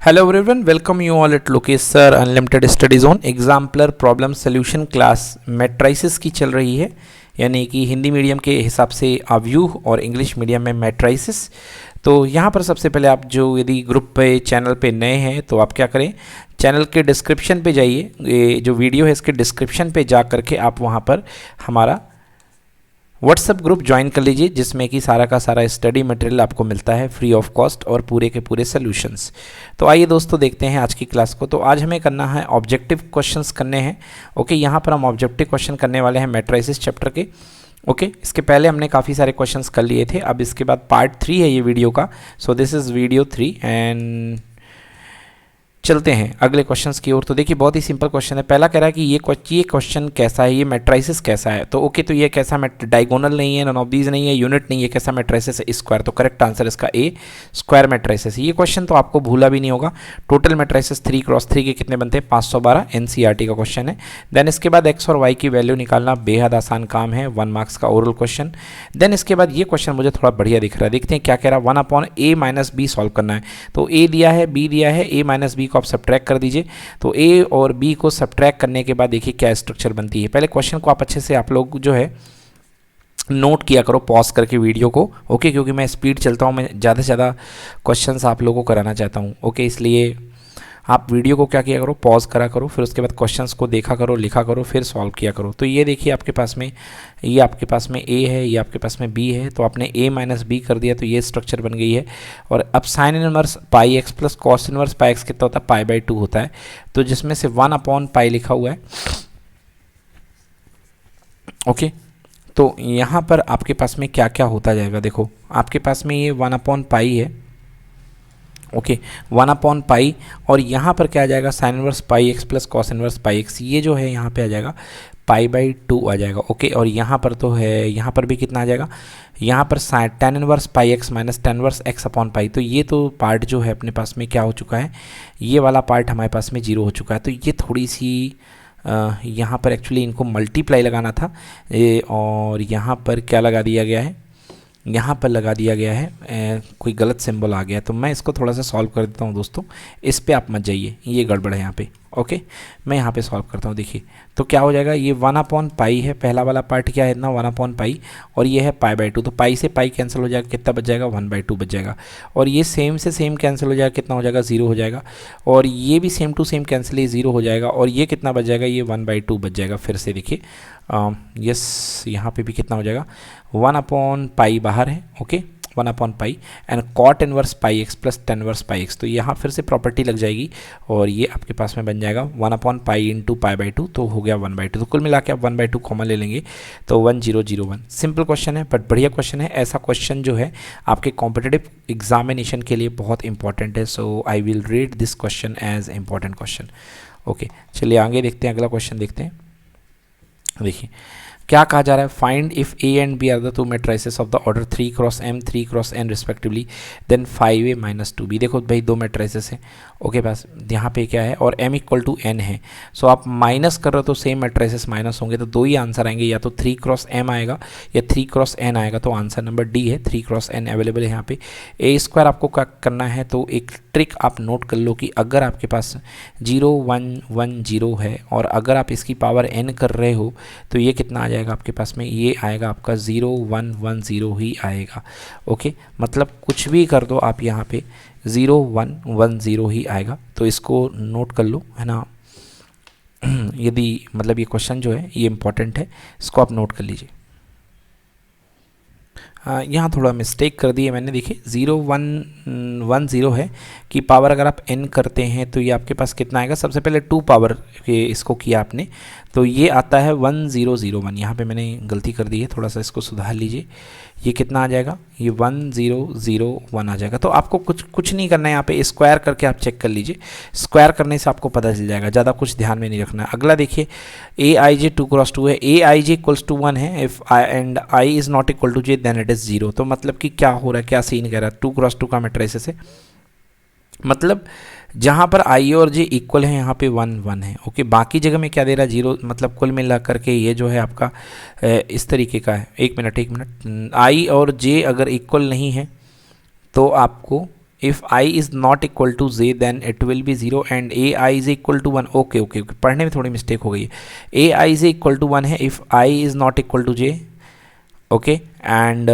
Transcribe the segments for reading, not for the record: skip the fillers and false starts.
Hello everyone, welcome you all at Lokesh Sir Unlimited Study Zone exemplar problem solution class matrices की चल रही है, यानी कि हिंदी मीडियम के हिसाब से अव्यूह और इंग्लिश मीडियम में मैट्राइसिस। तो यहाँ पर सबसे पहले आप जो यदि ग्रुप पे चैनल पे नए हैं तो आप क्या करें, चैनल के डिस्क्रिप्शन पे जाइए, ये जो वीडियो है इसके डिस्क्रिप्शन पे जा करके आप वहाँ पर हमारा व्हाट्सएप ग्रुप ज्वाइन कर लीजिए, जिसमें कि सारा का सारा स्टडी मटेरियल आपको मिलता है फ्री ऑफ कॉस्ट और पूरे के पूरे सॉल्यूशंस। तो आइए दोस्तों देखते हैं आज की क्लास को। तो आज हमें करना है ऑब्जेक्टिव क्वेश्चंस करने हैं। ओके, यहाँ पर हम ऑब्जेक्टिव क्वेश्चन करने वाले हैं मैट्राइसिस चैप्टर के। ओके, इसके पहले हमने काफ़ी सारे क्वेश्चंस कर लिए थे, अब इसके बाद पार्ट 3 है ये वीडियो का। So this is video 3 and चलते हैं अगले क्वेश्चंस की ओर। तो देखिए बहुत ही सिंपल क्वेश्चन है। पहला कह रहा है कि ये क्वेश्चन कैसा है, ये मैट्राइसिस कैसा है। तो ओके, तो ये कैसा डायगोनल नहीं है, नॉन ऑफ दीज नहीं है, यूनिट नहीं है, कैसा मैट्राइसिस है, स्क्वायर। तो करेक्ट आंसर इसका ए, स्क्वायर मैट्राइसिस। ये क्वेश्चन तो आपको भूला भी नहीं होगा। टोटल मैट्राइसिस 3x3 के कितने बनते हैं, 512, एनसीईआरटी का क्वेश्चन है। देन इसके बाद एक्स और वाई की वैल्यू निकालना बेहद आसान काम है, 1 मार्क्स का ओरल क्वेश्चन। देन इसके बाद ये क्वेश्चन मुझे थोड़ा बढ़िया दिख रहा है, देखते हैं क्या कह रहा है। 1/a-b सॉल्व करना है। तो ए दिया है, बी दिया है, a-b को आप सब्ट्रैक्ट कर दीजिए। तो ए और बी को सब्ट्रैक्ट करने के बाद देखिए क्या स्ट्रक्चर बनती है। पहले क्वेश्चन को आप अच्छे से आप लोग जो है नोट किया करो पॉज करके वीडियो को। ओके, क्योंकि मैं स्पीड चलता हूँ, मैं ज़्यादा से ज़्यादा क्वेश्चंस आप लोगों को कराना चाहता हूँ। ओके, इसलिए आप वीडियो को क्या किया करो, पॉज करा करो, फिर उसके बाद क्वेश्चंस को देखा करो, लिखा करो, फिर सॉल्व किया करो। तो ये देखिए आपके पास में, ये आपके पास में ए है, ये आपके पास में बी है। तो आपने a-b कर दिया, तो ये स्ट्रक्चर बन गई है। और अब sine inverse pi x plus cos inverse pi x कितना होता है, पाई/2 होता है। तो जिसमें से 1/पाई लिखा हुआ है। ओके, तो यहाँ पर आपके पास में क्या क्या होता जाएगा, देखो आपके पास में ये 1/पाई है। ओके, 1/पाई, और यहाँ पर क्या आ जाएगा, sine inverse pi x plus cos inverse pi x. ये जो है यहाँ पे आ जाएगा पाई/2 आ जाएगा। ओके, और यहाँ पर तो है, यहाँ पर भी कितना आ जाएगा, यहाँ पर tan inverse pi x minus tan inverse x/पाई। तो ये तो पार्ट जो है अपने पास में क्या हो चुका है, ये वाला पार्ट हमारे पास में 0 हो चुका है। तो ये थोड़ी सी यहाँ पर एक्चुअली इनको मल्टीप्लाई लगाना था, और यहाँ पर क्या लगा दिया गया है, यहाँ पर लगा दिया गया है कोई गलत सिंबल आ गया। तो मैं इसको थोड़ा सा सॉल्व कर देता हूँ दोस्तों, इस पे आप मत जाइए, ये गड़बड़ है यहाँ पे। ओके, मैं यहाँ पे सॉल्व करता हूँ। देखिए तो क्या हो जाएगा, ये 1/पाई है, पहला वाला पार्ट क्या है ना, 1/पाई, और ये है पाई/2। तो पाई से पाई कैंसिल हो जाएगा, कितना बच जाएगा, 1/2 बच जाएगा। और ये सेम से सेम कैंसिल हो जाएगा, कितना हो जाएगा, 0 हो जाएगा। और ये भी सेम टू सेम कैंसिल, ये 0 हो जाएगा। और ये कितना बच जाएगा, ये 1/2 बच जाएगा। फिर से देखिए यस, यहाँ पे भी कितना हो जाएगा, 1/पाई बाहर है। ओके, 1/पाई and cot inverse pi x plus tan inverse pi x. तो यहाँ फिर से प्रॉपर्टी लग जाएगी, और ये आपके पास में बन जाएगा 1/पाई इंटू पाई/2, तो हो गया 1/2। तो कुल मिला के आप 1/2 कॉमन ले लेंगे, तो 1001। सिंपल क्वेश्चन है बट बढ़िया क्वेश्चन है। ऐसा क्वेश्चन जो है आपके कॉम्पिटिटिव एग्जामिनेशन के लिए बहुत इंपॉर्टेंट है। So I will rate this question as important question. Okay, चलिए आगे देखते हैं, अगला क्वेश्चन देखते हैं। देखिए क्या कहा जा रहा है, find if A and B are the two matrices of the order 3x m 3x n respectively, then 5a-2b। देखो भाई दो मैट्राइसेस हैं। ओके, बस यहाँ पे क्या है, और m = n है। सो आप माइनस कर रहे हो तो सेम मैट्राइसेस माइनस होंगे, तो दो ही आंसर आएंगे, या तो 3x m आएगा या 3x n आएगा। तो आंसर नंबर डी है, 3x n अवेलेबल है यहाँ पे। a² आपको क्या करना है, तो एक ट्रिक आप नोट कर लो कि अगर आपके पास 0 1 1 0 है, और अगर आप इसकी पावर n कर रहे हो, तो ये कितना आ जाएगा आपके पास में, ये आएगा आपका 0 1 1 0 ही आएगा। ओके, मतलब कुछ भी कर दो आप यहाँ पे 0 1 1 0 ही आएगा। तो इसको नोट कर लो, है ना। यदि मतलब ये क्वेश्चन जो है ये इंपॉर्टेंट है, इसको आप नोट कर लीजिए। यहाँ थोड़ा मिस्टेक कर दी है मैंने। देखिए 0 1 1 0 है कि पावर अगर आप n करते हैं तो ये आपके पास कितना आएगा, सबसे पहले 2 पावर के इसको किया आपने, तो ये आता है 1001। यहाँ पे मैंने गलती कर दी है, थोड़ा सा इसको सुधार लीजिए। ये कितना आ जाएगा, ये 1001 आ जाएगा। तो आपको कुछ नहीं करना है, यहाँ पे स्क्वायर करके आप चेक कर लीजिए। स्क्वायर करने से आपको पता चल जाएगा, ज़्यादा कुछ ध्यान में नहीं रखना है। अगला देखिए, aij 2x2 है, aij = 1 है, if i and i is not equal to j then it is 0। तो मतलब कि क्या हो रहा है, क्या सीन कह रहा है, 2x2 का मैट्रिक्स है, मतलब जहाँ पर i और j इक्वल है यहाँ पे 1 1 है। ओके, बाकी जगह में क्या दे रहा है, 0। मतलब कुल मिला करके ये जो है आपका इस तरीके का है। एक मिनट, i और j अगर इक्वल नहीं है तो आपको if I is not equal to J then it will be 0 and A I is equal to 1। Okay okay okay, पढ़ने में थोड़ी मिस्टेक हो गई है। A I is equal to 1 है if I is not equal to J. Okay, and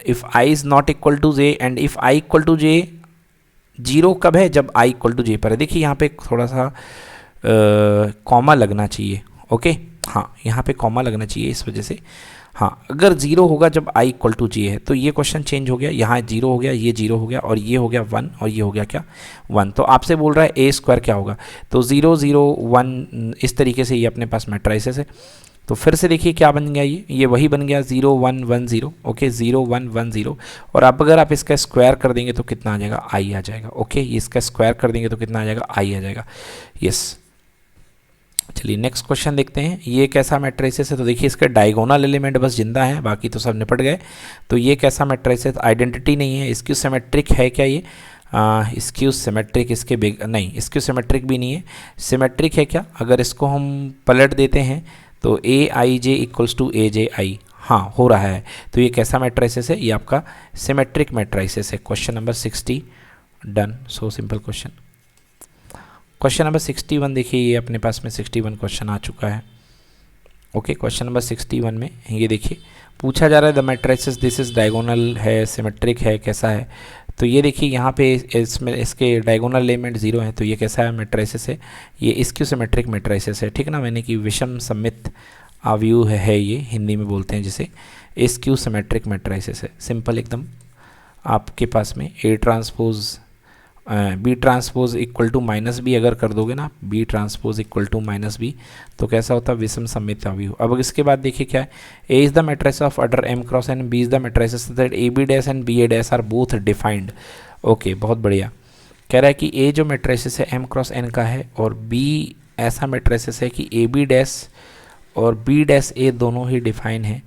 if I is not equal to J and if I equal to जे, 0 कब है? जब आई इक्वल टू जे पर है। देखिए यहाँ पे थोड़ा सा कॉमा लगना चाहिए। ओके, हाँ यहाँ पे कॉमा लगना चाहिए इस वजह से। हाँ, अगर 0 होगा जब i इक्वल टू जे है तो ये क्वेश्चन चेंज हो गया, यहाँ 0 हो गया, ये 0 हो गया और ये हो गया 1 और ये हो गया क्या 1। तो आपसे बोल रहा है ए स्क्वायर क्या होगा, तो 0 0 1 इस तरीके से ये अपने पास मैट्राइसेस है। तो फिर से देखिए क्या बन गया, ये वही बन गया 0 1 1 0। ओके, 0 1 1 0 और अब अगर आप इसका स्क्वायर कर देंगे तो कितना आ जाएगा, i आ जाएगा। ओके, ये इसका स्क्वायर कर देंगे तो कितना आ जाएगा, i आ जाएगा। यस, चलिए नेक्स्ट क्वेश्चन देखते हैं। ये कैसा मैट्रिसेस है, तो देखिए इसके डायगोनल एलिमेंट बस जिंदा हैं, बाकी तो सब निपट गए। तो ये कैसा मैट्रिसेस, आइडेंटिटी नहीं है, स्क्यू सिमेट्रिक है क्या ये, स्क्यू सिमेट्रिक इसके नहीं, स्क्यू सिमेट्रिक भी नहीं है। सिमेट्रिक है क्या, अगर इसको हम पलट देते हैं तो ए आई जे इक्वल्स टू ए जे आई, हाँ हो रहा है। तो ये कैसा मैट्रिसेस है, ये आपका सिमेट्रिक मैट्रिसेस है। Question number 60 done. So simple question. Question number 61 देखिए, ये अपने पास में 61 क्वेश्चन आ चुका है। ओके, क्वेश्चन नंबर 61 में ये देखिए पूछा जा रहा है the matrices this is diagonal है, सिमेट्रिक है, कैसा है। तो ये देखिए यहाँ पे इसमें इसके डायगोनल एलिमेंट 0 है, तो ये कैसा है मैट्रिसेस है, ये स्क्यू सिमेट्रिक मैट्रिसेस है। ठीक ना, मैंने कि विषम सममित आव्यूह है ये, हिंदी में बोलते हैं जिसे, स्क्यू सिमेट्रिक मैट्रिसेस है। सिंपल एकदम। आपके पास में A transpose B transpose equal to minus B अगर कर दोगे ना, B transpose equal to minus B, तो कैसा होता है, विषम सममित आव्यूह। अब इसके बाद देखिए क्या है, A is the matrix of order m cross n, B is the matrix that A B dash and B A dash are both defined. Okay, बहुत बढ़िया। कह रहा है कि ए जो मैट्रिक्स है एम क्रॉस एन का है और बी ऐसा मैट्रिक्स है कि ए बी डैश और बी डैश ए दोनों ही डिफाइन है,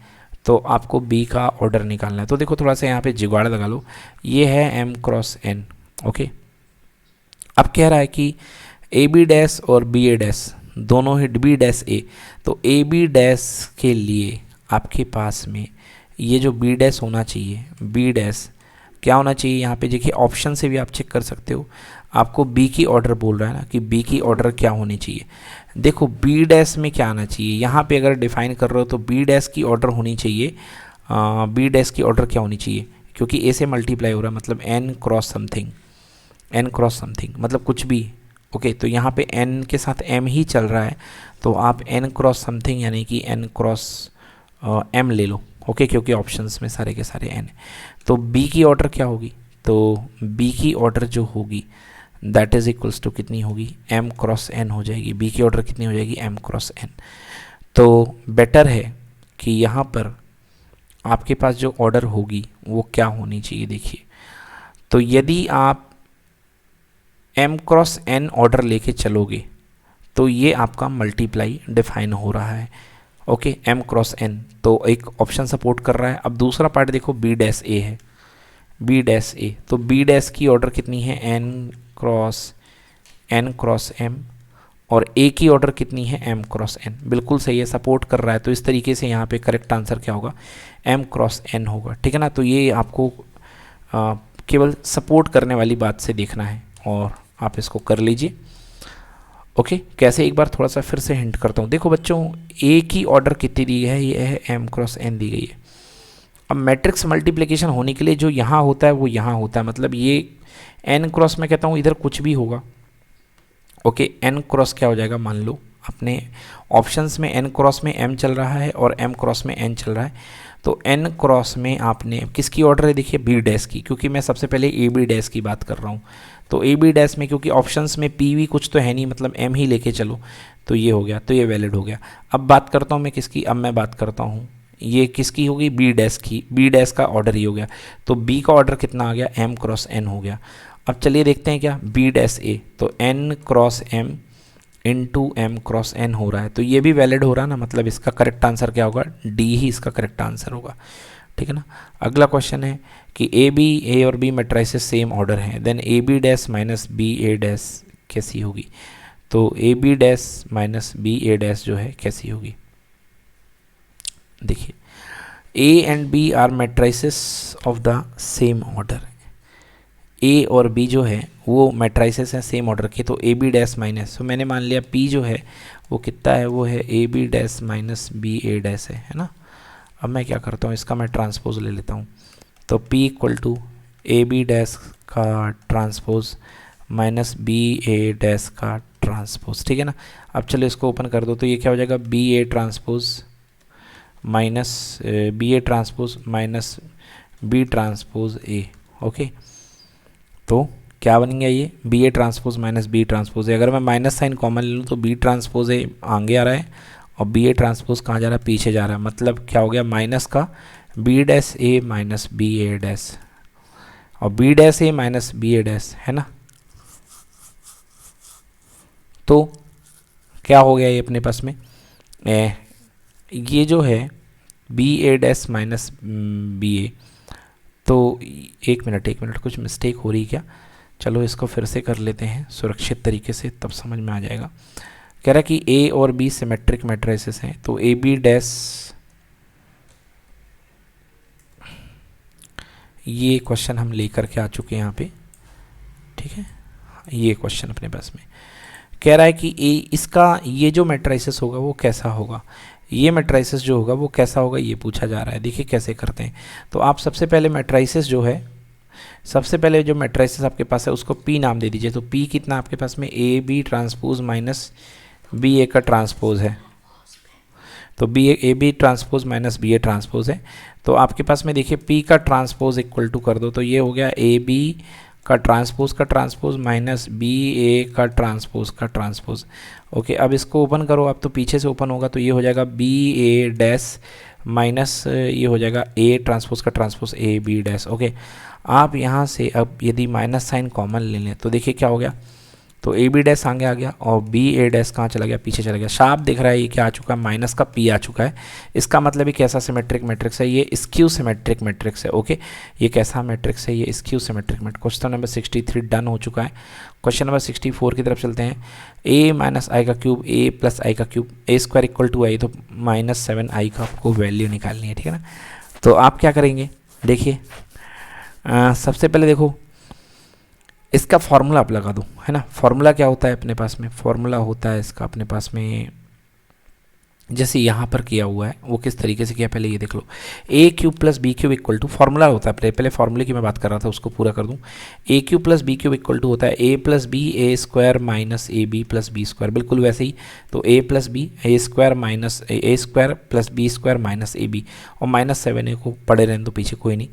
तो आपको बी का ऑर्डर निकालना है। तो देखो थोड़ा सा यहाँ पे जुगाड़ लगा लो, ये है एम क्रॉस एन। ओके, अब कह रहा है कि ए बी डैश और बी ए डैश दोनों ही बी डैश ए, तो ए बी डैश के लिए आपके पास में ये जो बी डैश होना चाहिए, बी डैश क्या होना चाहिए, यहाँ पे देखिए ऑप्शन से भी आप चेक कर सकते हो। आपको बी की ऑर्डर बोल रहा है ना कि बी की ऑर्डर क्या होनी चाहिए। देखो बी डैश में क्या आना चाहिए, यहाँ पे अगर डिफाइन कर रहे हो तो बी डैश की ऑर्डर होनी चाहिए, बी डैश की ऑर्डर क्या होनी चाहिए, क्योंकि ए से मल्टीप्लाई हो रहा है मतलब N cross something, N cross something मतलब कुछ भी। ओके, तो यहाँ पे एन के साथ एम ही चल रहा है, तो आप एन क्रॉस समथिंग यानी कि एन क्रॉस एम ले लो। ओके, क्योंकि ऑप्शंस में सारे के सारे एन है। तो बी की ऑर्डर क्या होगी, तो बी की ऑर्डर जो होगी दैट इज इक्वल्स टू कितनी होगी, एम क्रॉस एन हो जाएगी। बी की ऑर्डर कितनी हो जाएगी, एम क्रॉस एन। तो बेटर है कि यहाँ पर आपके पास जो ऑर्डर होगी वो क्या होनी चाहिए। देखिए, तो यदि आप m क्रॉस n ऑर्डर लेके चलोगे तो ये आपका मल्टीप्लाई डिफाइन हो रहा है। ओके, m क्रॉस n, तो एक ऑप्शन सपोर्ट कर रहा है। अब दूसरा पार्ट देखो, b डैश a है, b डैश a, तो b डैश की ऑर्डर कितनी है, n क्रॉस m और a की ऑर्डर कितनी है, m क्रॉस n। बिल्कुल सही है, सपोर्ट कर रहा है। तो इस तरीके से यहाँ पे करेक्ट आंसर क्या होगा, m क्रॉस n होगा। ठीक है ना, तो ये आपको केवल सपोर्ट करने वाली बात से देखना है और आप इसको कर लीजिए। ओके, कैसे एक बार थोड़ा सा फिर से हिंट करता हूँ। देखो बच्चों, ए की ऑर्डर कितनी दी है, ये है एम क्रॉस एन दी गई है। अब मैट्रिक्स मल्टीप्लिकेशन होने के लिए जो यहाँ होता है वो यहाँ होता है, मतलब ये एन क्रॉस में कहता हूँ इधर कुछ भी होगा। ओके, एन क्रॉस क्या हो जाएगा, मान लो अपने ऑप्शंस में एन क्रॉस में एम चल रहा है और एम क्रॉस में एन चल रहा है, तो एन क्रॉस में आपने किसकी ऑर्डर है, देखिए बी डैश की, क्योंकि मैं सबसे पहले ए बी डैश की बात कर रहा हूँ। तो ए बी डैश में क्योंकि ऑप्शंस में पी वी कुछ तो है नहीं, मतलब एम ही लेके चलो, तो ये हो गया, तो ये वैलिड हो गया। अब बात करता हूँ मैं किसकी, अब मैं बात करता हूँ ये किसकी होगी, बी डैश की। बी डैश का ऑर्डर ही हो गया, तो बी का ऑर्डर कितना आ गया, एम क्रॉस एन हो गया। अब चलिए देखते हैं क्या, बी डैश ए, तो N cross M into M cross N हो रहा है, तो ये भी वैलिड हो रहा है ना, मतलब इसका करेक्ट आंसर क्या होगा, डी ही इसका करेक्ट आंसर होगा। ठीक है ना। अगला क्वेश्चन है कि ए और बी मैट्रिसेस सेम ऑर्डर हैं, then A B dash minus B A dash कैसी होगी। तो A B dash minus B A dash जो है कैसी होगी, देखिए A and B are matrices of the same order, A और बी जो है वो मैट्राइसेस हैं सेम ऑर्डर के, तो ए बी डैश माइनस, तो मैंने मान लिया पी जो है वो कितना है, वो है A B dash minus B A dash है ना। अब मैं क्या करता हूँ, इसका मैं ट्रांसपोज ले लेता हूँ, तो P equal to A B dash का transpose minus B A dash का ट्रांसपोज, ठीक है ना। अब चलो इसको ओपन कर दो, तो ये क्या हो जाएगा, B A transpose minus B A transpose minus B transpose A. Okay, तो क्या बन गया, ये B A transpose minus B transpose A. अगर मैं माइनस साइन कॉमन ले लूँ तो बी ट्रांसपोज ए आगे आ रहा है और बी ए ट्रांसपोज कहाँ जा रहा है, पीछे जा रहा है। मतलब क्या हो गया, माइनस का B dash A minus B A dash और B dash A minus B A dash, है ना। तो क्या हो गया ये अपने पास में, ये जो है B A dash minus B A, तो एक मिनट कुछ मिस्टेक हो रही क्या, चलो इसको फिर से कर लेते हैं सुरक्षित तरीके से, तब समझ में आ जाएगा। कह रहा है कि ए और बी सिमेट्रिक मैट्रिसेस हैं, तो ए बी डैश, ये क्वेश्चन हम लेकर के आ चुके हैं यहाँ पे, ठीक है। ये क्वेश्चन अपने पास में कह रहा है कि ए इसका ये जो मैट्रिसेस होगा वो कैसा होगा, ये मैट्रिसेस जो होगा वो कैसा होगा, ये पूछा जा रहा है। देखिए कैसे करते हैं, तो आप सबसे पहले मैट्रिसेस जो है, सबसे पहले जो मैट्रिसेस आपके पास है उसको पी नाम दे दीजिए। तो पी कितना आपके पास में, A B transpose minus B A का ट्रांसपोज है, तो B A B transpose minus B A transpose है। तो आपके पास में देखिए पी का ट्रांसपोज इक्वल टू कर दो, तो ये हो गया ए बी का ट्रांसपोज माइनस बी ए का ट्रांसपोज। ओके, अब इसको ओपन करो आप, तो पीछे से ओपन होगा, तो ये हो जाएगा बी ए डैश माइनस ये हो जाएगा ए ट्रांसपोज का transpose A B dash. Okay, आप यहाँ से अब यदि माइनस साइन कॉमन ले लें तो देखिए क्या हो गया, तो ए बी डैश आगे आ गया और बी ए डैश कहाँ चला गया, पीछे चला गया। शार्प दिख रहा है ये क्या आ चुका है, माइनस का पी आ चुका है। इसका मतलब ये कैसा सिमेट्रिक मैट्रिक्स है, ये स्क्यू सिमेट्रिक मैट्रिक्स है। ओके, ये कैसा मैट्रिक्स है, ये skew symmetric matrix. Question number 63 done हो चुका है। क्वेश्चन नंबर 64 की तरफ चलते हैं। ए माइनस आई का क्यूब ए प्लस आई का cube A square equal to I, तो माइनस 7 आई का आपको वैल्यू निकालनी है, ठीक है ना। तो आप क्या करेंगे, देखिए सबसे पहले देखो इसका फॉर्मूला आप लगा दो, है ना। फॉर्मूला क्या होता है अपने पास में, फॉर्मूला होता है इसका अपने पास में, जैसे यहाँ पर किया हुआ है वो किस तरीके से किया पहले ये देख लो। A cube plus B cube equal to, formula होता है पहले फार्मूले की मैं बात कर रहा था उसको पूरा कर दूँ। A cube plus B cube equal to होता है A plus B A square minus A B plus B square, बिल्कुल वैसे ही। तो A plus B A square minus A square plus B square minus A B, और minus 7 A को पड़े रहने दो पीछे, कोई नहीं।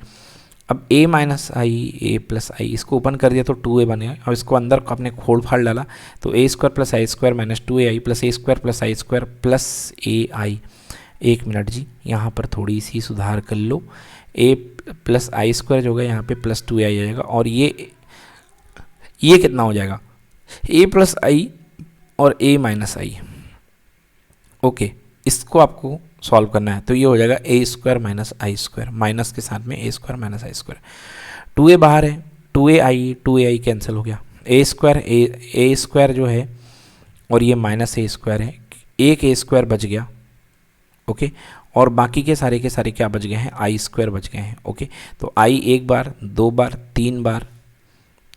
अब a minus I A plus I, इसको ओपन कर दिया तो 2a बनेगा, और इसको अंदर आपने खोल फाड़ डाला तो A square plus I square minus 2ai plus A square plus I square plus ए आई। एक मिनट जी, यहाँ पर थोड़ी सी सुधार कर लो, a प्लस आई स्क्वायर जो होगा यहाँ पे प्लस 2ai आ जाएगा, और ये कितना हो जाएगा, a प्लस आई और a माइनस आई। ओके, इसको आपको सॉल्व करना है, तो ये हो जाएगा ए स्क्वायर माइनस आई स्क्वायर, माइनस के साथ में ए स्क्वायर माइनस आई स्क्वायर। 2a बाहर है, 2ai कैंसिल हो गया, ए स्क्वायर जो है और ये माइनस ए स्क्वायर है, एक ए स्क्वायर बच गया। ओके, और बाकी के सारे क्या बच गए हैं, आई स्क्वायर बच गए हैं। ओके, तो आई एक बार, दो बार, तीन बार,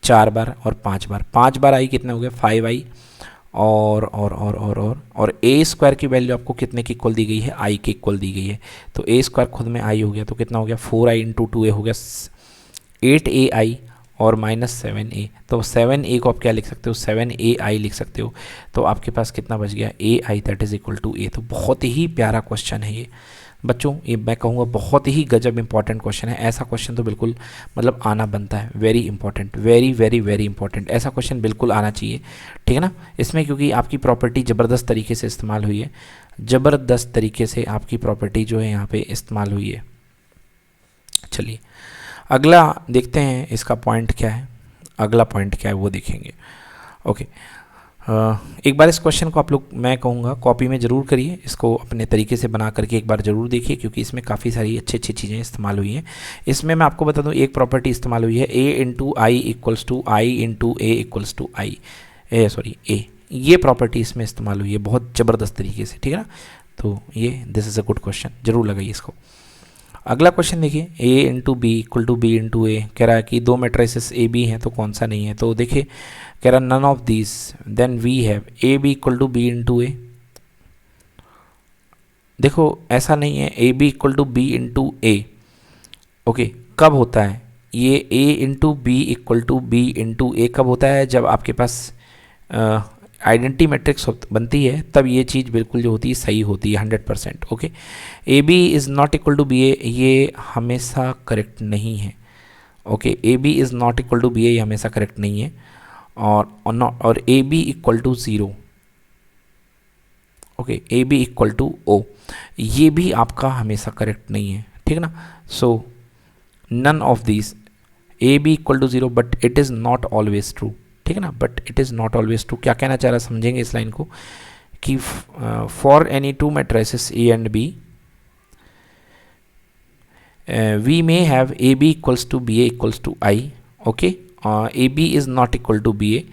चार बार और पाँच बार आई कितने हो गए, 5i, और ए स्क्वायर की वैल्यू आपको कितने की इक्वल दी गई है, आई के इक्वल दी गई है। तो ए स्क्वायर खुद में आई हो गया, तो कितना हो गया 4i इंटू 2a हो गया 8ai और माइनस 7a। तो 7a को आप क्या लिख सकते हो, 7ai लिख सकते हो। तो आपके पास कितना बच गया, ai that is equal to a। तो बहुत ही प्यारा क्वेश्चन है ये बच्चों, ये मैं कहूँगा बहुत ही गजब इंपॉर्टेंट क्वेश्चन है। ऐसा क्वेश्चन तो बिल्कुल मतलब आना बनता है, very important, very very very important, ऐसा क्वेश्चन बिल्कुल आना चाहिए, ठीक है ना। इसमें क्योंकि आपकी प्रॉपर्टी ज़बरदस्त तरीके से इस्तेमाल हुई है, ज़बरदस्त तरीके से आपकी प्रॉपर्टी जो है यहाँ पे इस्तेमाल हुई है। चलिए अगला देखते हैं, इसका पॉइंट क्या है, अगला पॉइंट क्या है वो देखेंगे। ओके, एक बार इस क्वेश्चन को आप लोग, मैं कहूँगा कॉपी में ज़रूर करिए, इसको अपने तरीके से बना करके एक बार ज़रूर देखिए, क्योंकि इसमें काफ़ी सारी अच्छी अच्छी चीज़ें इस्तेमाल हुई हैं। इसमें मैं आपको बता दूँ एक प्रॉपर्टी इस्तेमाल हुई है, a into I equals to I into A equals to I, A, ये प्रॉपर्टी इसमें इस्तेमाल हुई है बहुत ज़बरदस्त तरीके से, ठीक है ना। तो ये this is a good question, ज़रूर लगाइए इसको। अगला क्वेश्चन देखिए, A into B equal to B into A, कह रहा है कि दो मेट्राइसेस ए बी हैं तो कौन सा नहीं है। तो देखिए कह रहा none of this, then we have A B equal to B into A. देखो ऐसा नहीं है, A B equal to B into A. Okay, कब होता है ये A into B equal to B into A? कब होता है? जब आपके पास आइडेंटिटी मैट्रिक्स बनती है तब ये चीज़ बिल्कुल जो होती है सही होती है 100%। Okay, A B is not equal to B A, ये हमेशा करेक्ट नहीं है। Okay, A B is not equal to B A, ये हमेशा करेक्ट नहीं है। और A B equal to zero, okay, A B equal to O, ये भी आपका हमेशा करेक्ट नहीं है, ठीक है ना। So none of this, A B equal to zero but it is not always true, ठीक है ना, but it is not always true. क्या कहना चाह रहा है समझेंगे इस लाइन को कि for any two matrices A and B we may have A B equals to B A equals to I. Okay, A B is not equal to B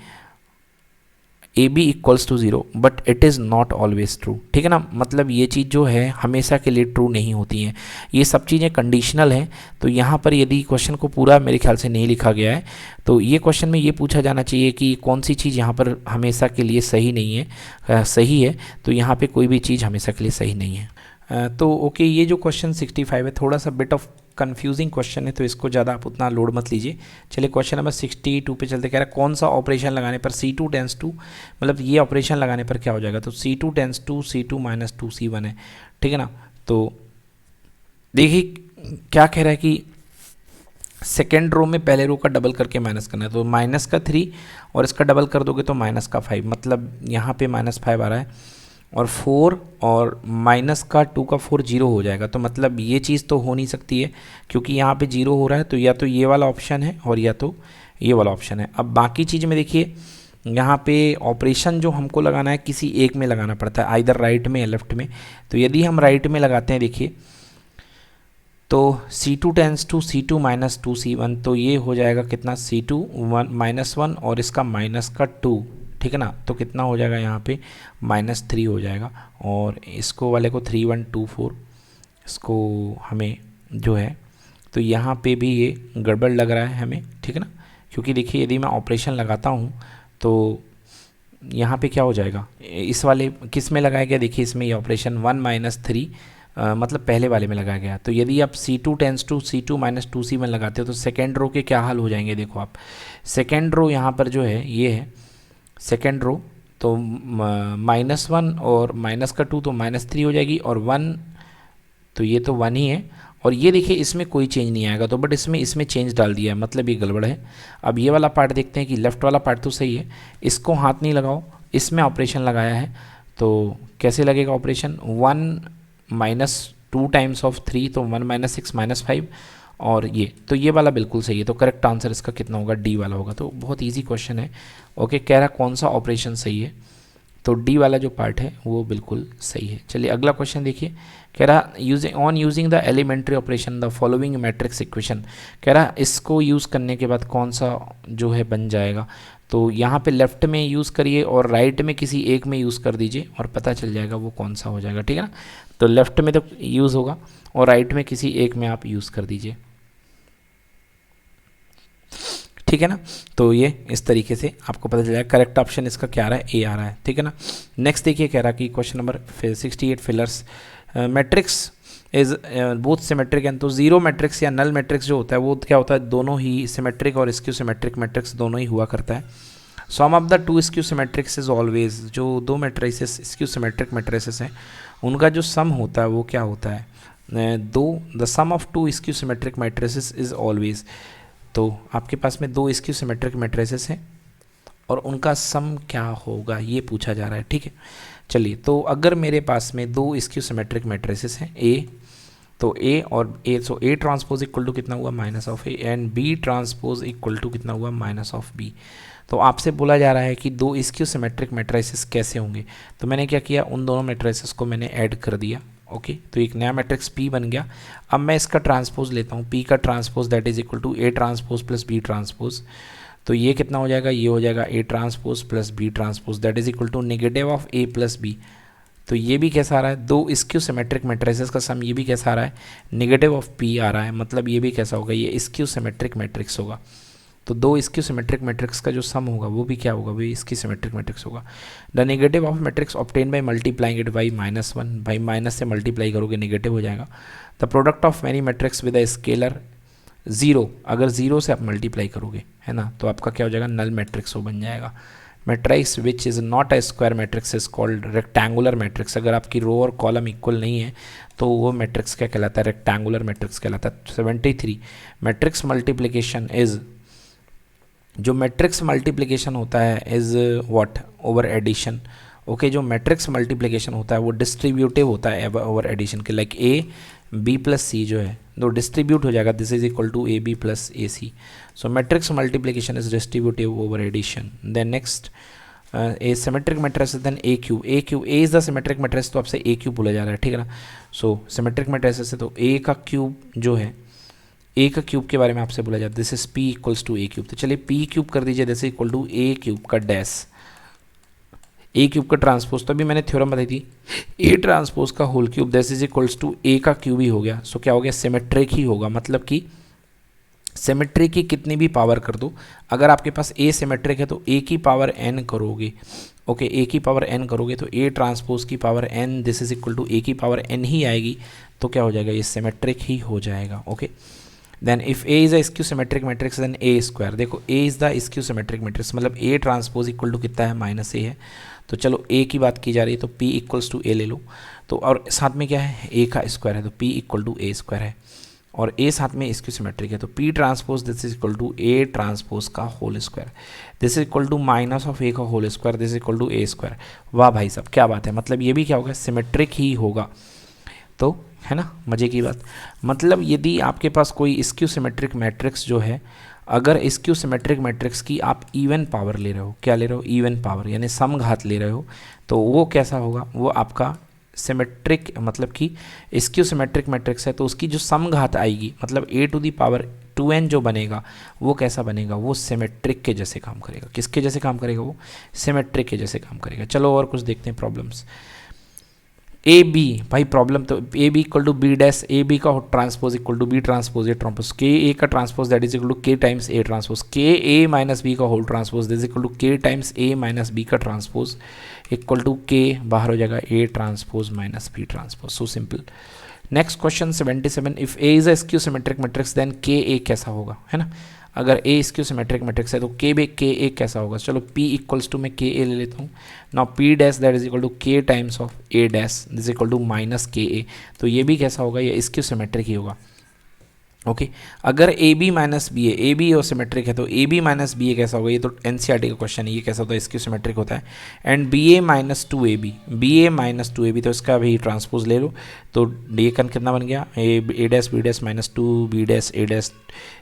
A B equals to zero but it is not always true, ठीक है ना। मतलब ये चीज़ जो है हमेशा के लिए ट्रू नहीं होती हैं, ये सब चीज़ें कंडीशनल हैं। तो यहाँ पर यदि क्वेश्चन को पूरा मेरे ख्याल से नहीं लिखा गया है तो ये क्वेश्चन में ये पूछा जाना चाहिए कि कौन सी चीज़ यहाँ पर हमेशा के लिए सही नहीं है, सही है। तो यहाँ पे कोई भी चीज़ हमेशा के लिए सही नहीं है। तो ओके, ये जो क्वेश्चन 65 है थोड़ा सा बिट ऑफ कंफ्यूजिंग क्वेश्चन है, तो इसको ज़्यादा आप उतना लोड मत लीजिए। चलिए क्वेश्चन नंबर 62 पे चलते। कह रहा है कौन सा ऑपरेशन लगाने पर C2 टेंस टू, मतलब ये ऑपरेशन लगाने पर क्या हो जाएगा? तो C2 tense to C2 minus 2C1 है, ठीक है ना। तो देखिए क्या कह रहा है कि सेकेंड रो में पहले रो का डबल करके माइनस करना है। तो माइनस का 3 और इसका डबल कर दोगे तो माइनस का 5, मतलब यहाँ पे -5 आ रहा है। और 4 और माइनस का 2 का 4 0 हो जाएगा। तो मतलब ये चीज़ तो हो नहीं सकती है क्योंकि यहाँ पे 0 हो रहा है। तो या तो ये वाला ऑप्शन है और या तो ये वाला ऑप्शन है। अब बाकी चीज़ में देखिए यहाँ पे ऑपरेशन जो हमको लगाना है किसी एक में लगाना पड़ता है, आइदर राइट में या लेफ्ट में। तो यदि हम राइट में लगाते हैं देखिए तो C2 tense to C2 minus 2C1, तो ये हो जाएगा कितना? C2 -1 और इसका माइनस का 2, ठीक है ना। तो कितना हो जाएगा यहाँ पे? -3 हो जाएगा। और इसको वाले को 3 1 2 4 इसको हमें जो है तो यहाँ पे भी ये गड़बड़ लग रहा है हमें, ठीक है ना। क्योंकि देखिए यदि मैं ऑपरेशन लगाता हूँ तो यहाँ पे क्या हो जाएगा? इस वाले किस में लगाया गया? देखिए इसमें ये ऑपरेशन 1 - 3 मतलब पहले वाले में लगाया गया। तो यदि आप C2 tense to C2 minus 2C1 लगाते हो तो सेकेंड रो के क्या हाल हो जाएंगे? देखो आप सेकेंड रो यहाँ पर जो है ये है सेकेंड रो, तो -1 और माइनस का 2 तो -3 हो जाएगी, और 1 तो ये तो 1 ही है। और ये देखिए इसमें कोई चेंज नहीं आएगा, तो बट इसमें चेंज डाल दिया है, मतलब ये गड़बड़ है। अब ये वाला पार्ट देखते हैं कि लेफ़्ट वाला पार्ट तो सही है, इसको हाथ नहीं लगाओ, इसमें ऑपरेशन लगाया है। तो कैसे लगेगा ऑपरेशन? 1 - 2 टाइम्स ऑफ 3 तो 1 - 6 -5, और ये तो ये वाला बिल्कुल सही है। तो करेक्ट आंसर इसका कितना होगा? डी वाला होगा। तो बहुत इजी क्वेश्चन है। ओके, कह रहा कौन सा ऑपरेशन सही है? तो डी वाला जो पार्ट है वो बिल्कुल सही है। चलिए अगला क्वेश्चन देखिए। कह रहा using the elementary operation the following matrix equation, कह रहा इसको यूज़ करने के बाद कौन सा जो है बन जाएगा? तो यहाँ पे लेफ़्ट में यूज़ करिए और राइट में किसी एक में यूज़ कर दीजिए और पता चल जाएगा वो कौन सा हो जाएगा, ठीक है ना। तो लेफ़्ट में तो यूज़ होगा और राइट में किसी एक में आप यूज़ कर दीजिए, ठीक है ना। तो ये इस तरीके से आपको पता चल जाएगा। करेक्ट ऑप्शन इसका क्या आ रहा है? ए आ रहा है, ठीक है ना। नेक्स्ट देखिए कह रहा कि question number 68 fillers matrix is both symmetric and, तो जीरो मैट्रिक्स या नल मैट्रिक्स जो होता है वो क्या होता है? दोनों ही सिमेट्रिक और स्क्यू सिमेट्रिक मैट्रिक्स दोनों ही हुआ करता है। Sum of the two skew symmetrics is always, जो दो मैट्रिसेस स्क्यू सिमेट्रिक मैट्रिसेस हैं उनका जो सम होता है वो क्या होता है? The sum of two skew symmetric matrices is always, तो आपके पास में दो स्क्यू सिमेट्रिक मैट्रिसेस हैं और उनका सम क्या होगा ये पूछा जा रहा है, ठीक है। चलिए तो अगर मेरे पास में दो स्क्यू सिमेट्रिक मैट्रिसेस हैं ए, तो ए और A, so A transpose equal to कितना हुआ? Minus of A, and B transpose equal to कितना हुआ? Minus of B. तो आपसे बोला जा रहा है कि दो स्क्यू सिमेट्रिक मैट्रिसेस कैसे होंगे। तो मैंने क्या किया, उन दोनों मैट्रिसेस को मैंने ऐड कर दिया। ओके, तो एक नया मैट्रिक्स P बन गया। अब मैं इसका ट्रांसपोज लेता हूँ, P का transpose that is equal to A transpose plus B transpose. तो ये कितना हो जाएगा? ये हो जाएगा A transpose plus B transpose that is equal to negative of A plus B, तो ये भी कैसा आ रहा है, दो स्क्यू सिमेट्रिक मैट्रिसेस का सम, ये भी कैसा आ रहा है, नेगेटिव ऑफ पी आ रहा है, मतलब ये भी कैसा होगा, ये स्क्यू सिमेट्रिक मैट्रिक्स होगा। तो दो स्क्यू सिमेट्रिक मैट्रिक्स का जो सम होगा वो भी क्या होगा, वो स्क्यू सिमेट्रिक मैट्रिक्स होगा। The negative of matrix obtain by multiplying it by -1, भाई माइनस से मल्टीप्लाई करोगे नेगेटिव हो जाएगा। The product of many matrix with a scalar 0, अगर 0 से आप मल्टीप्लाई करोगे है ना, तो आपका क्या हो जाएगा, नल मैट्रिक्स हो बन जाएगा। Matrix which is not a square matrix is called rectangular matrix. अगर आपकी रो और कॉलम इक्वल नहीं है तो वो मैट्रिक्स क्या कहलाता है, रेक्टेंगुलर मैट्रिक्स कहलाता है। 73 मैट्रिक्स मल्टीप्लिकेशन इज, जो मैट्रिक्स मल्टीप्लिकेशन होता है is what, over addition. Okay, जो मैट्रिक्स मल्टीप्लिकेशन होता है वो डिस्ट्रीब्यूटिव होता है ओवर एडिशन के, like A B plus C जो है तो डिस्ट्रीब्यूट हो जाएगा, this is equal to A B plus A C. So matrix multiplication is distributive over addition. Then next A symmetric matrix then A cube, A cube, A is the symmetric matrix, तो आपसे ए cube बोला जा रहा है, ठीक है ना। सो symmetric matrix से तो ए का क्यूब जो है, ए का क्यूब के बारे में आपसे बोला जाता है, this is P equals to A cube. तो चलिए पी क्यूब कर दीजिए, this is equal to A cube का डैश, ए क्यूब का ट्रांसपोज, तो अभी मैंने थ्योरम बताई थी, ए ट्रांसपोज का whole cube this is equals to A का क्यूब ही हो गया। सो क्या हो गया, सिमेट्रिक ही होगा, मतलब कि सिमेट्रिक की कितनी भी पावर कर दो, अगर आपके पास ए सिमेट्रिक है तो ए की पावर एन करोगे, ओके, ए की पावर एन करोगे तो ए ट्रांसपोज की power n this is equal to A की पावर एन ही आएगी, तो क्या हो जाएगा, ये सिमेट्रिक ही हो जाएगा। Okay, then if A is a skew symmetric matrix then A square, देखो A is the skew symmetric matrix, मतलब ए ट्रांसपोज इक्वल टू कितना है, माइनस ए है। तो चलो ए की बात की जा रही है तो पी इक्वल्स टू ए ले लो, तो और साथ में क्या है, ए का स्क्वायर है तो P equal to A square है, और ए साथ में स्क्यू सिमेट्रिक है तो P transpose this is equal to A transpose का whole square, this is equal to minus of A का whole square, this is equal to A square. वाह भाई साहब क्या बात है, मतलब ये भी क्या होगा, सिमेट्रिक ही होगा, तो है ना मज़े की बात। मतलब यदि आपके पास कोई स्क्यू सिमेट्रिक मैट्रिक्स जो है, अगर स्क्यू सिमेट्रिक मैट्रिक्स की आप इवन पावर ले रहे हो, क्या ले रहे हो, इवन पावर यानी समघात ले रहे हो, तो वो कैसा होगा, वो आपका सिमेट्रिक, मतलब कि स्क्यू सिमेट्रिक मैट्रिक्स है तो उसकी जो समघात आएगी, मतलब ए टू दी पावर 2n जो बनेगा वो कैसा बनेगा, वो सिमेट्रिक के जैसे काम करेगा। किसके जैसे काम करेगा, वो सिमेट्रिक के जैसे काम करेगा। चलो और कुछ देखते हैं प्रॉब्लम्स। ए बी, भाई प्रॉब्लम तो A B equal to B dash, A B का transpose equal to B transpose A transpose, K A का transpose that is equal to K times A transpose, K A minus B का whole transpose that is equal to K times A minus B का transpose equal to K, बाहर हो जाएगा A transpose minus B transpose. So simple. Next question 77, if A is a skew symmetric matrix then K A कैसा होगा, है ना। अगर A skew symmetric matrix है तो के ए कैसा होगा, चलो P इक्वल्स टू मैं के ए ले लेता हूँ। Now P dash that is equal to K times of A dash this equal to minus K A, तो ये भी कैसा होगा, ये स्क्यू सिमेट्रिक ही होगा। ओके, अगर A B minus B A, A B और सिमेट्रिक है तो A B minus B A कैसा होगा, ये तो एनसीईआरटी का क्वेश्चन है, ये कैसा होता है, स्क्यू सिमेट्रिक होता है। And B A minus two A B, तो इसका भी ट्रांसपोज ले लो, तो डी कन कितना बन गया, A dash B dash minus two B dash A dash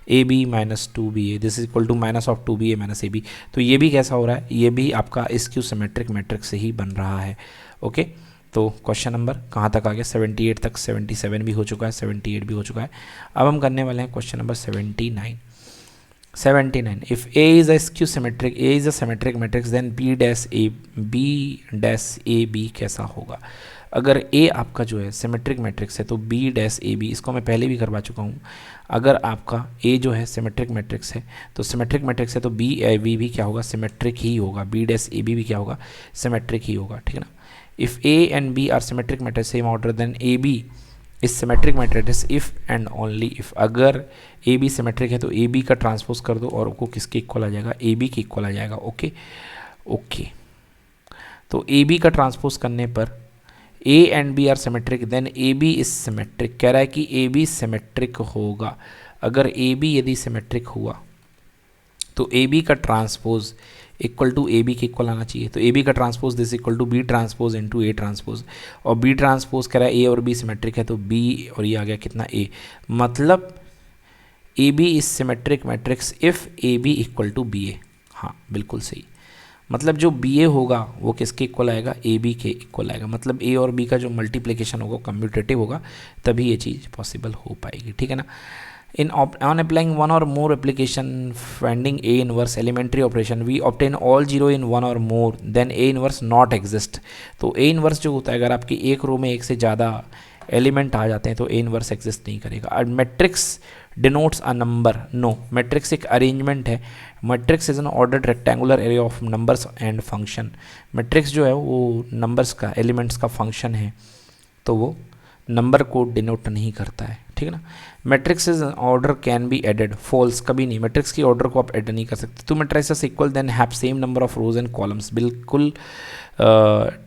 A B minus two B A this is equal to minus of two B A minus A B, तो ये भी कैसा हो रहा है, ये भी आपका स्क्यू सिमेट्रिक मैट्रिक्स से ही बन रहा है। ओके, तो क्वेश्चन नंबर कहाँ तक आ गया, 78 तक, 77 भी हो चुका है, 78 भी हो चुका है। अब हम करने वाले हैं question number 79। 79, if A is a skew symmetric, A is a symmetric matrix then B dash A B कैसा होगा। अगर ए आपका जो है सिमेट्रिक मैट्रिक्स है तो बी डैश ए बी, इसको मैं पहले भी करवा चुका हूँ। अगर आपका ए जो है सिमेट्रिक मैट्रिक्स है तो सिमेट्रिक मैट्रिक्स है तो बी ए बी भी क्या होगा, सिमेट्रिक ही होगा, बी डैश ए बी भी क्या होगा, सिमेट्रिक ही होगा, ठीक है ना। If A and B are symmetric matrices same order then AB is symmetric matrix if and only if, अगर AB symmetric है तो AB का ट्रांसपोज कर दो और वो किसके इक्वल आ जाएगा, AB के इक्वल आ जाएगा। ओके ओके, तो AB का ट्रांसपोज करने पर A and B are symmetric then AB is symmetric, कह रहा है कि AB symmetric होगा। अगर AB यदि symmetric हुआ तो AB का transpose equal to A B के इक्वल आना चाहिए, तो ए बी का transpose this equal to B transpose into A transpose, और बी ट्रांसपोज कह रहा है ए और बी सिमेट्रिक है तो बी और ये आ गया कितना ए, मतलब A B is symmetric matrix if A B equal to B A. हाँ बिल्कुल सही, मतलब जो बी ए होगा वो किसके इक्वल आएगा, ए बी के इक्वल आएगा, मतलब ए और बी का जो मल्टीप्लिकेशन होगा कम्यूटेटिव होगा, तभी ये चीज़ पॉसिबल हो पाएगी, ठीक है ना। In on applying one or more application finding A inverse elementary operation, we obtain all zero in one or more, then A inverse not exist. तो A inverse जो होता है, अगर आपकी एक रो में एक से ज़्यादा एलिमेंट आ जाते हैं तो A इनवर्स एग्जिस्ट नहीं करेगा. और matrix denotes a number. No, matrix एक अरेंजमेंट है. Matrix is an ordered rectangular array of numbers and function. Matrix जो है वो नंबर्स का, एलिमेंट्स का फंक्शन है, तो वो नंबर को डिनोट नहीं करता है. ठीक है ना. Matrix is order can be added. False, कभी नहीं. मैट्रिक्स की ऑर्डर को आप ऐड नहीं कर सकते. Two matrices equal then have same number of rows and columns. बिल्कुल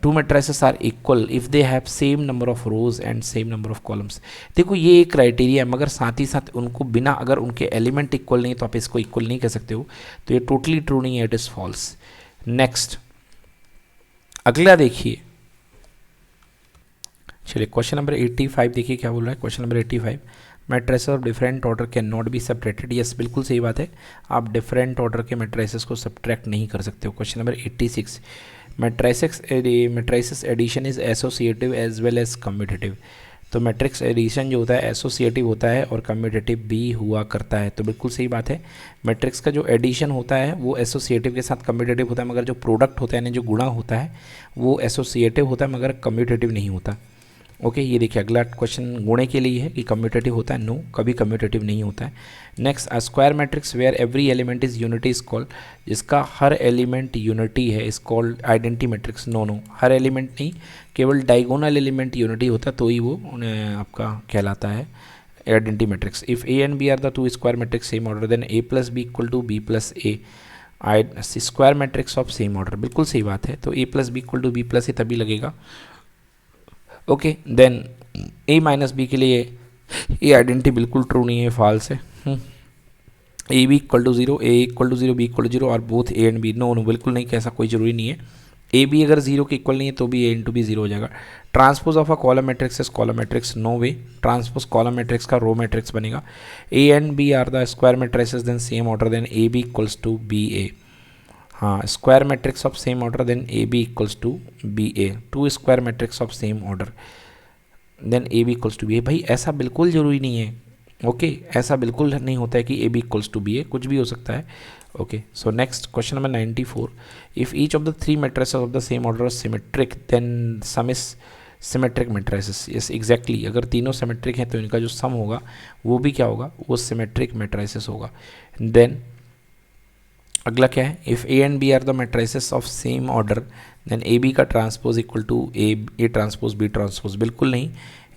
two matrices are equal if they have same number of rows and same number of columns. देखो ये एक क्राइटेरिया है, मगर साथ ही साथ उनको बिना, अगर उनके एलिमेंट इक्वल नहीं तो आप इसको इक्वल नहीं कह सकते हो. तो ये टोटली ट्रू नहीं है, इट इज फॉल्स. नेक्स्ट अगला देखिए, चलिए क्वेश्चन नंबर 85 देखिए क्या बोल रहा है. Question number 85, matrices of different order can not be separated. Yes, बिल्कुल सही बात है, आप डिफरेंट ऑर्डर के मैट्रिसेस को सब्ट्रैक्ट नहीं कर सकते हो. Question number 86, matrices addition is associative as well as commutative. तो मैट्रिक्स एडिशन जो होता है एसोसिएटिव होता है और कम्यूटेटिव भी हुआ करता है. तो बिल्कुल सही बात है, मैट्रिक्स का जो एडिशन होता है वो एसोसिएटिव के साथ कम्यूटेटिव होता है, मगर जो प्रोडक्ट होता है यानी जो गुणा होता है वो एसोसिएटिव होता है मगर कम्यूटेटिव नहीं होता. ओके, ये देखिए अगला क्वेश्चन गुणे के लिए है कि कम्यूटेटिव होता है. नो, कभी कम्यूटेटिव नहीं होता है. Next, a square matrix where every element is unity is called. जिसका हर एलिमेंट यूनिटी है is called identity matrix. No no, हर एलिमेंट नहीं, केवल डायगोनल एलिमेंट यूनिटी होता है तो ही वो आपका कहलाता है identity matrix. If A and B are the two square matrix same order then A plus B equal to B plus A. Square matrix of same order, बिल्कुल सही बात है. तो A plus B equal to B plus A तभी लगेगा. Okay, then A minus B के लिए ये आइडेंटिटी बिल्कुल ट्रू नहीं है, फॉल्स है. A B equal to zero, A equal to zero, B equal to zero और both A and B. No no, बिल्कुल नहीं, कैसा कोई जरूरी नहीं है. ए बी अगर जीरो के इक्वल नहीं है तो भी ए इंटू बी जीरो हो जाएगा. Transpose of a column matrix is column matrix. No way, transpose column matrix का रो मैट्रिक्स बनेगा. A and B are the square matrices then same order then A B equals to B A. हाँ, square matrix of same order then A B equals to B A. Two square matrix of same order then A B equals to B A. भाई ऐसा बिल्कुल ज़रूरी नहीं है. Okay, ऐसा बिल्कुल नहीं होता है कि A B equals to B A, कुछ भी हो सकता है. Okay, so next question number 94, if each of the three matrices of the same order symmetric then sum is symmetric matrices. Yes exactly, अगर तीनों सिमेट्रिक हैं तो इनका जो सम होगा वो भी क्या होगा, वो सिमेट्रिक मैट्रिसेस होगा. देन अगला क्या है, if A and B are the matrices of same order then A B का transpose equal to A transpose B transpose. बिल्कुल नहीं,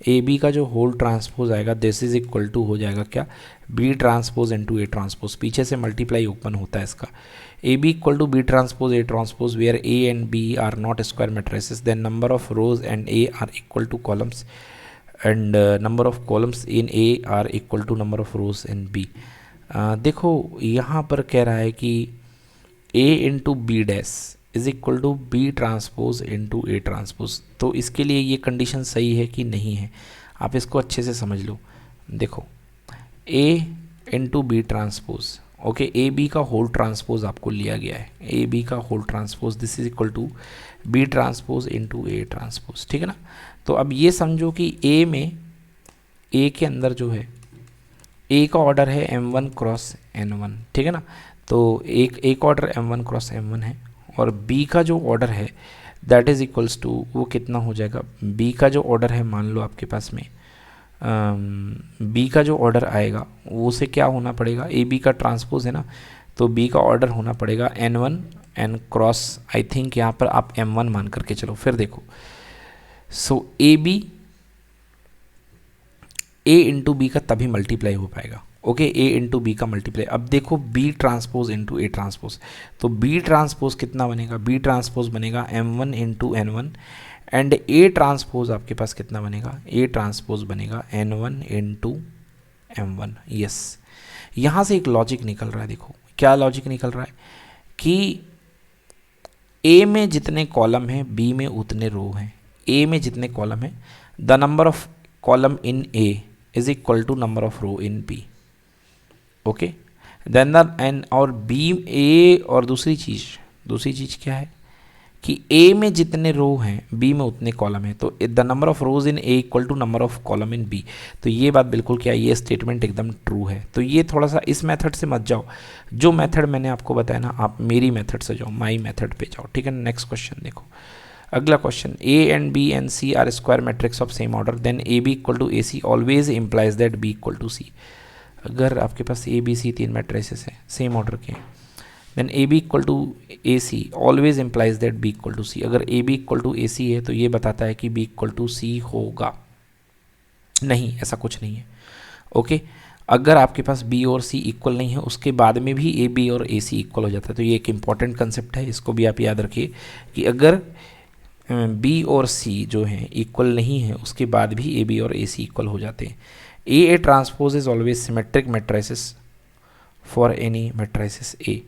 ए बी का जो होल ट्रांसपोज आएगा दिस इज इक्वल टू हो जाएगा क्या, B transpose into A transpose. पीछे से मल्टीप्लाई ओपन होता है इसका. A B equal to B transpose A transpose where A and B are not square matrices then number of rows and A are equal to columns and number of columns in A are equal to number of rows in B. देखो यहाँ पर कह रहा है कि A into B dash is equal to B transpose into A transpose. तो इसके लिए ये कंडीशन सही है कि नहीं है, आप इसको अच्छे से समझ लो. देखो A into B transpose, okay, A B का होल ट्रांसपोज आपको लिया गया है. ए बी का whole transpose this is equal to B transpose into A transpose. ठीक है ना. तो अब ये समझो कि ए में, ए के अंदर जो है ए का ऑर्डर है m1 क्रॉस n1. ठीक है ना. तो एक ऑर्डर m1 क्रॉस m1 है और b का जो ऑर्डर है दैट इज़ इक्वल्स टू वो कितना हो जाएगा, b का जो ऑर्डर है मान लो आपके पास में b का जो ऑर्डर आएगा वो से क्या होना पड़ेगा, ए बी का ट्रांसपोज है ना, तो b का ऑर्डर होना पड़ेगा n1 n cross, I think यहाँ पर आप m1 मान करके चलो. फिर देखो, so A B A into B का तभी मल्टीप्लाई हो पाएगा. ओके, ए इंटू बी का मल्टीप्लाई. अब देखो B transpose into A transpose, तो बी ट्रांसपोज कितना बनेगा, बी ट्रांसपोज बनेगा m1 into n1 and A transpose आपके पास कितना बनेगा, ए ट्रांसपोज बनेगा n1 इंटू m1. यस, यहाँ से एक लॉजिक निकल रहा है. देखो क्या लॉजिक निकल रहा है कि ए में जितने कॉलम हैं बी में उतने रो हैं. ए में जितने कॉलम हैं the number of column in A is equal to number of row in B. Okay, then the N और बी ए. और दूसरी चीज़ क्या है कि ए में जितने रो हैं बी में उतने कॉलम हैं, तो the number of rows in A equal to number of column in B. तो ये बात बिल्कुल क्या है, ये स्टेटमेंट एकदम ट्रू है। तो ये थोड़ा सा इस मेथड से मत जाओ, जो मेथड मैंने आपको बताया ना, आप मेरी मेथड से जाओ, माई मेथड पे जाओ, ठीक है। नेक्स्ट क्वेश्चन देखो, अगला question, A and B and C are square matrix of same order, then A B equal to A C always implies that B equal to C. अगर आपके पास ए बी सी तीन matrices हैं same order के, then A B equal to A C always implies that B equal to C. अगर A B equal to A C है तो ये बताता है कि बी इक्वल टू सी होगा। नहीं, ऐसा कुछ नहीं है। ओके, अगर आपके पास बी और सी इक्वल नहीं है उसके बाद में भी ए बी और ए सी इक्वल हो जाता है। तो ये एक इंपॉर्टेंट कंसेप्ट है, इसको भी आप याद रखिए कि अगर बी और सी जो हैं इक्वल नहीं है उसके बाद भी ए बी और ए सी इक्वल हो जाते हैं। A transpose is always symmetric matrices for any matrices A.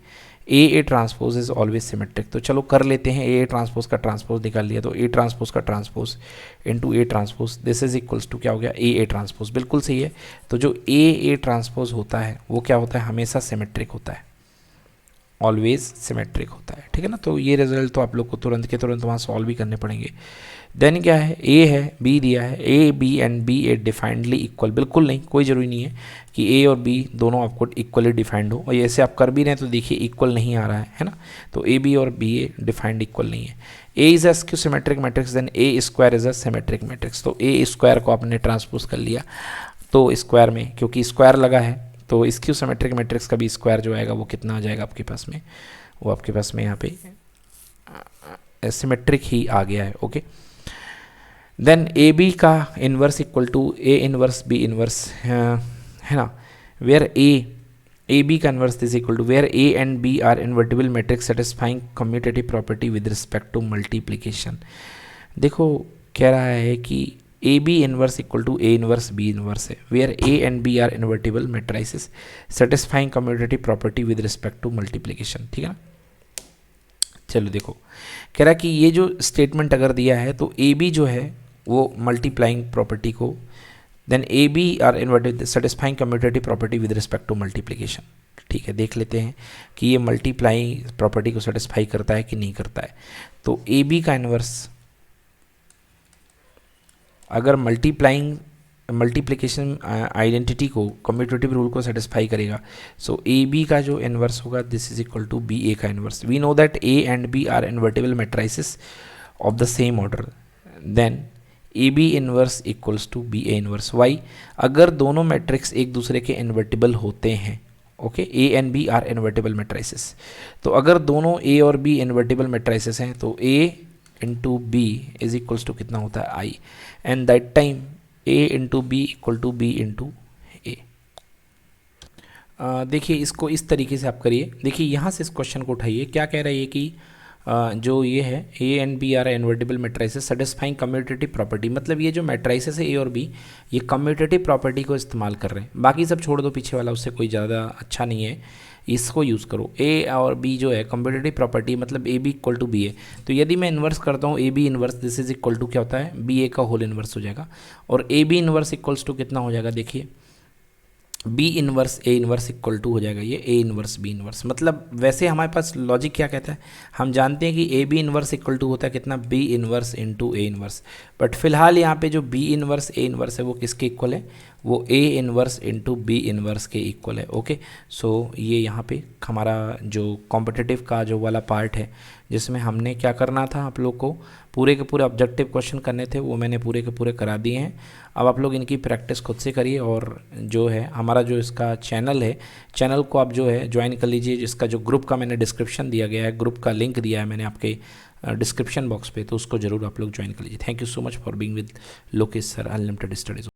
A transpose is always symmetric. तो चलो कर लेते हैं, ए ट्रांसपोज का ट्रांसपोज निकाल लिया, तो ए ट्रांसपोज का transpose into A transpose, this is equals to क्या हो गया, ए ट्रांसपोज। बिल्कुल सही है। तो जो ए ट्रांसपोज होता है वो क्या होता है, हमेशा सिमेट्रिक होता है, ऑलवेज सिमेट्रिक होता है, ठीक है ना। तो ये रिजल्ट तो आप लोग को तुरंत के तुरंत वहाँ सॉल्व भी करने पड़ेंगे। देन क्या है, ए है, बी दिया है, A B and B A definitely equal, बिल्कुल नहीं, कोई ज़रूरी नहीं है कि ए और बी दोनों आपको इक्वली डिफाइंड हो, और ऐसे आप कर भी रहे हैं तो देखिए इक्वल नहीं आ रहा है ना। तो ए बी और बी ए डिफाइंड इक्वल नहीं है। A is a skew symmetric matrix, then A square is a symmetric matrix. तो ए स्क्वायर को आपने ट्रांसपोज कर लिया, तो स्क्वायर में क्योंकि स्क्वायर लगा है तो स्क्यू सिमेट्रिक मैट्रिक्स का भी स्क्वायर जो आएगा वो कितना आ जाएगा आपके पास में, वो आपके पास में यहाँ पे सिमेट्रिक ही आ गया है। ओके, देन ए बी का inverse equal to A inverse B inverse है ना, वेयर ए बी का inverse is equal to where A and B are invertible matrix satisfying commutative property with respect to multiplication. देखो कह रहा है कि A B inverse equal to A inverse B inverse है, where A and B are invertible matrices satisfying commutative property with respect to multiplication, ठीक है ना। चलो देखो, कह रहा है कि ये जो स्टेटमेंट अगर दिया है तो ए बी जो है वो मल्टीप्लाइंग प्रॉपर्टी को, then A B are inverted satisfying commutative property with respect to multiplication. ठीक है, देख लेते हैं कि ये मल्टीप्लाइंग प्रॉपर्टी को सेटिस्फाई करता है कि नहीं करता है। तो ए बी का इन्वर्स अगर मल्टीप्लिकेशन आइडेंटिटी को कम्यूटेटिव रूल को सेटिस्फाई करेगा, सो ए बी का जो इन्वर्स होगा this is equal to B A का inverse. We know that A and B are invertible matrices of the same order, then A B inverse equals to B A inverse. Why, अगर दोनों matrix एक दूसरे के invertible होते हैं, okay, A and B are invertible matrices, तो अगर दोनों ए और बी इन्वर्टिबल मैट्रिसेस हैं तो A into B is equals to कितना होता है I, and that time A into B equal to B into A. देखिए इसको इस तरीके से आप करिए। देखिए यहाँ से इस क्वेश्चन को उठाइए, क्या कह रहा है ये कि जो ये है A and B are invertible matrices satisfying commutative property, मतलब ये जो मैट्रिसेस है ए और बी ये कम्यूटेटिव प्रॉपर्टी को इस्तेमाल कर रहे हैं। बाकी सब छोड़ दो पीछे वाला, उससे कोई ज़्यादा अच्छा नहीं है, इसको यूज़ करो। ए और बी जो है कम्यूटेटिव प्रॉपर्टी, मतलब A B equal to B A. तो यदि मैं इन्वर्स करता हूँ A B inverse, this is equal to क्या होता है, बी ए का होल इन्वर्स हो जाएगा, और A B inverse equals to कितना हो जाएगा, देखिए B inverse A inverse equal to हो जाएगा ये ए इन्वर्स बी इन्वर्स। मतलब वैसे हमारे पास लॉजिक क्या कहता है, हम जानते हैं कि A B inverse equal to होता है कितना, B inverse into A inverse, but फिलहाल यहाँ पे जो बी इन्वर्स ए इन्वर्स है वो किसके इक्वल है, वो A inverse into B inverse के इक्वल है। ओके, सो ये यहाँ पे हमारा जो कॉम्पिटिटिव का जो वाला पार्ट है जिसमें हमने क्या करना था, आप लोग को पूरे के पूरे ऑब्जेक्टिव क्वेश्चन करने थे, वो मैंने पूरे के पूरे करा दिए हैं। अब आप लोग इनकी प्रैक्टिस खुद से करिए, और जो है हमारा जो इसका चैनल है, चैनल को आप जो है ज्वाइन कर लीजिए, जिसका जो ग्रुप का मैंने डिस्क्रिप्शन दिया गया है, ग्रुप का लिंक दिया है मैंने आपके डिस्क्रिप्शन बॉक्स पे, तो उसको जरूर आप लोग ज्वाइन कर लीजिए। Thank you so much for being with Lokesh sir unlimited studies.